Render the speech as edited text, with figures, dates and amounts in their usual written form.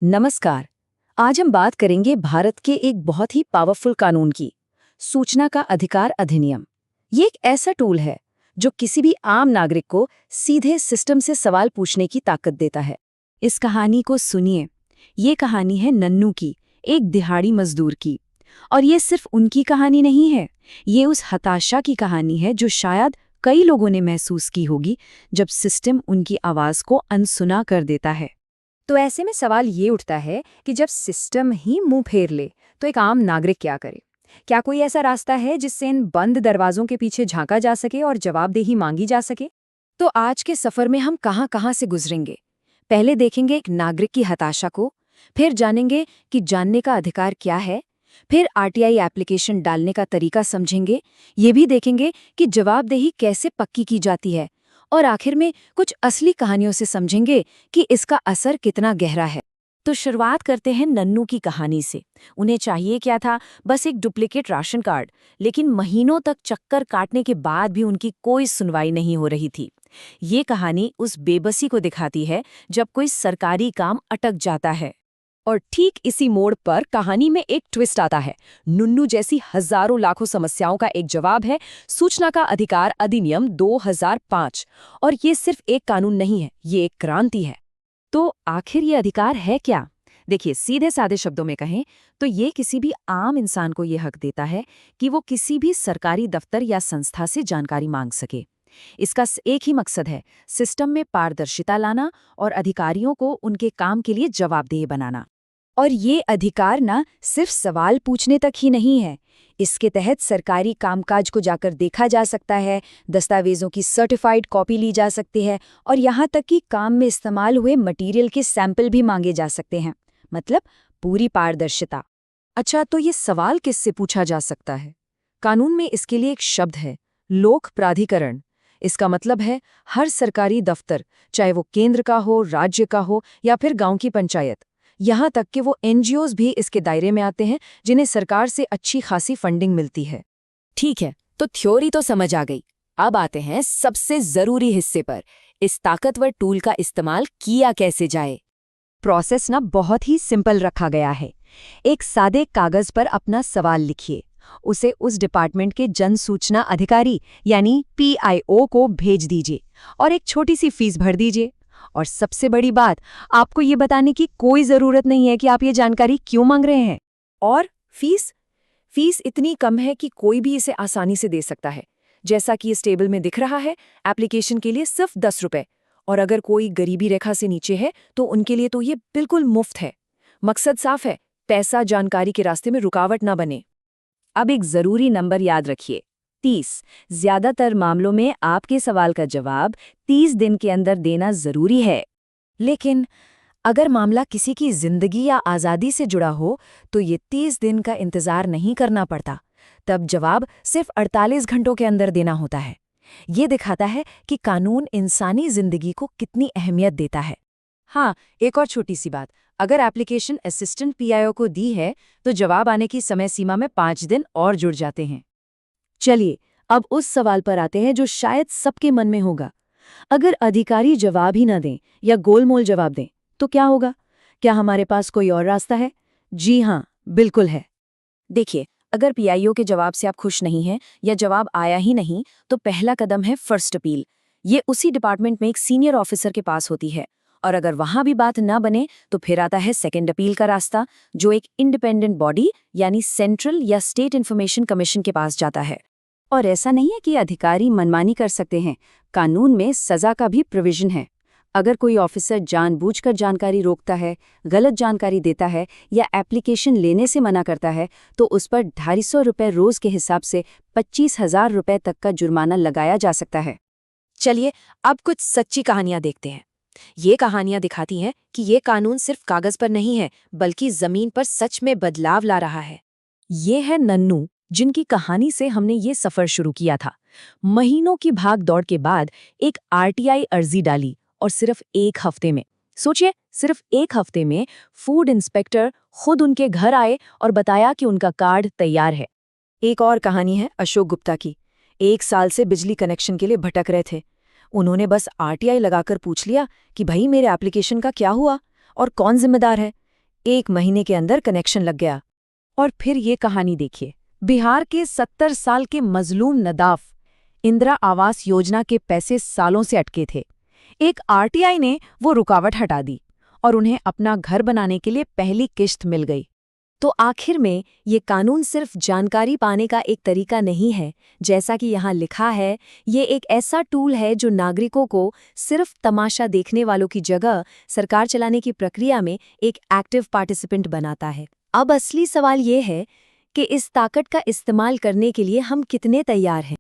नमस्कार। आज हम बात करेंगे भारत के एक बहुत ही पावरफुल कानून की, सूचना का अधिकार अधिनियम। ये एक ऐसा टूल है जो किसी भी आम नागरिक को सीधे सिस्टम से सवाल पूछने की ताकत देता है। इस कहानी को सुनिए। ये कहानी है नन्नू की, एक दिहाड़ी मजदूर की। और ये सिर्फ उनकी कहानी नहीं है, ये उस हताशा की कहानी है जो शायद कई लोगों ने महसूस की होगी जब सिस्टम उनकी आवाज को अनसुना कर देता है। तो ऐसे में सवाल ये उठता है कि जब सिस्टम ही मुंह फेर ले तो एक आम नागरिक क्या करे? क्या कोई ऐसा रास्ता है जिससे इन बंद दरवाजों के पीछे झांका जा सके और जवाबदेही मांगी जा सके? तो आज के सफर में हम कहां-कहां से गुजरेंगे। पहले देखेंगे एक नागरिक की हताशा को, फिर जानेंगे कि जानने का अधिकार क्या है, फिर आरटीआई एप्लीकेशन डालने का तरीका समझेंगे, ये भी देखेंगे कि जवाबदेही कैसे पक्की की जाती है, और आखिर में कुछ असली कहानियों से समझेंगे कि इसका असर कितना गहरा है। तो शुरुआत करते हैं नन्नू की कहानी से। उन्हें चाहिए क्या था? बस एक डुप्लीकेट राशन कार्ड, लेकिन महीनों तक चक्कर काटने के बाद भी उनकी कोई सुनवाई नहीं हो रही थी। ये कहानी उस बेबसी को दिखाती है जब कोई सरकारी काम अटक जाता है। और ठीक इसी मोड़ पर कहानी में एक ट्विस्ट आता है। नुन्नू जैसी हजारों लाखों समस्याओं का एक जवाब है सूचना का अधिकार अधिनियम 2005। और ये सिर्फ एक कानून नहीं है, ये एक क्रांति है। तो आखिर ये अधिकार है क्या? देखिए, सीधे सादे शब्दों में कहें तो ये किसी भी आम इंसान को ये हक देता है कि वो किसी भी सरकारी दफ्तर या संस्था से जानकारी मांग सके। इसका एक ही मकसद है, सिस्टम में पारदर्शिता लाना और अधिकारियों को उनके काम के लिए जवाबदेह बनाना। और ये अधिकार ना सिर्फ सवाल पूछने तक ही नहीं है। इसके तहत सरकारी कामकाज को जाकर देखा जा सकता है, दस्तावेजों की सर्टिफाइड कॉपी ली जा सकती है, और यहाँ तक कि काम में इस्तेमाल हुए मटेरियल के सैंपल भी मांगे जा सकते हैं। मतलब पूरी पारदर्शिता। अच्छा, तो ये सवाल किससे पूछा जा सकता है? कानून में इसके लिए एक शब्द है, लोक प्राधिकरण। इसका मतलब है हर सरकारी दफ्तर, चाहे वो केंद्र का हो, राज्य का हो या फिर गांव की पंचायत। यहाँ तक कि वो एनजीओज भी इसके दायरे में आते हैं जिन्हें सरकार से अच्छी खासी फंडिंग मिलती है। ठीक है, तो थ्योरी तो समझ आ गई। अब आते हैं सबसे जरूरी हिस्से पर, इस ताकतवर टूल का इस्तेमाल किया कैसे जाए। प्रोसेस ना बहुत ही सिंपल रखा गया है। एक सादे कागज पर अपना सवाल लिखिए, उसे उस डिपार्टमेंट के जन सूचना अधिकारी यानी पीआईओ को भेज दीजिए और एक छोटी सी फीस भर दीजिए। और सबसे बड़ी बात, आपको ये बताने की कोई जरूरत नहीं है कि आप ये जानकारी क्यों मांग रहे हैं। और फीस इतनी कम है कि कोई भी इसे आसानी से दे सकता है। जैसा कि इस टेबल में दिख रहा है, एप्लीकेशन के लिए सिर्फ 10 रुपए। और अगर कोई गरीबी रेखा से नीचे है तो उनके लिए तो ये बिल्कुल मुफ्त है। मकसद साफ है, पैसा जानकारी के रास्ते में रुकावट ना बने। अब एक जरूरी नंबर याद रखिए, 30। ज्यादातर मामलों में आपके सवाल का जवाब 30 दिन के अंदर देना जरूरी है। लेकिन अगर मामला किसी की जिंदगी या आज़ादी से जुड़ा हो तो ये 30 दिन का इंतजार नहीं करना पड़ता। तब जवाब सिर्फ 48 घंटों के अंदर देना होता है। ये दिखाता है कि कानून इंसानी जिंदगी को कितनी अहमियत देता है। हाँ, एक और छोटी सी बात, अगर एप्लीकेशन असिस्टेंट पीआईओ को दी है तो जवाब आने की समय सीमा में 5 दिन और जुड़ जाते हैं। चलिए, अब उस सवाल पर आते हैं जो शायद सबके मन में होगा। अगर अधिकारी जवाब ही न दें या गोलमोल जवाब दें तो क्या होगा? क्या हमारे पास कोई और रास्ता है? जी हाँ, बिल्कुल है। देखिए, अगर पीआईओ के जवाब से आप खुश नहीं हैं या जवाब आया ही नहीं, तो पहला कदम है फर्स्ट अपील। ये उसी डिपार्टमेंट में एक सीनियर ऑफिसर के पास होती है। और अगर वहां भी बात ना बने तो फिर आता है सेकेंड अपील का रास्ता, जो एक इंडिपेंडेंट बॉडी यानी सेंट्रल या स्टेट इन्फॉर्मेशन कमीशन के पास जाता है। और ऐसा नहीं है कि अधिकारी मनमानी कर सकते हैं, कानून में सजा का भी प्रोविजन है। अगर कोई ऑफिसर जानबूझकर जानकारी रोकता है, गलत जानकारी देता है या एप्लीकेशन लेने से मना करता है तो उस पर 250 रुपये रोज के हिसाब से 25,000 रुपये तक का जुर्माना लगाया जा सकता है। चलिए, अब कुछ सच्ची कहानियां देखते हैं। ये कहानियां दिखाती हैं कि ये कानून सिर्फ कागज पर नहीं है, बल्कि जमीन पर सच में बदलाव ला रहा है। ये है नन्नू, जिनकी कहानी से हमने ये सफर शुरू किया था। महीनों की भाग दौड़ के बाद एक आरटीआई अर्जी डाली और सिर्फ 1 हफ्ते में, सोचिए, सिर्फ 1 हफ्ते में फूड इंस्पेक्टर खुद उनके घर आए और बताया कि उनका कार्ड तैयार है। एक और कहानी है अशोक गुप्ता की। 1 साल से बिजली कनेक्शन के लिए भटक रहे थे। उन्होंने बस आरटीआई लगाकर पूछ लिया कि भाई, मेरे एप्लीकेशन का क्या हुआ और कौन जिम्मेदार है। 1 महीने के अंदर कनेक्शन लग गया। और फिर ये कहानी देखिए, बिहार के 70 साल के मजलूम नदाफ, इंदिरा आवास योजना के पैसे सालों से अटके थे। एक आरटीआई ने वो रुकावट हटा दी और उन्हें अपना घर बनाने के लिए पहली किश्त मिल गई। तो आखिर में ये कानून सिर्फ जानकारी पाने का एक तरीका नहीं है। जैसा कि यहाँ लिखा है, ये एक ऐसा टूल है जो नागरिकों को सिर्फ तमाशा देखने वालों की जगह सरकार चलाने की प्रक्रिया में एक एक्टिव पार्टिसिपेंट बनाता है। अब असली सवाल ये है कि इस ताकत का इस्तेमाल करने के लिए हम कितने तैयार हैं।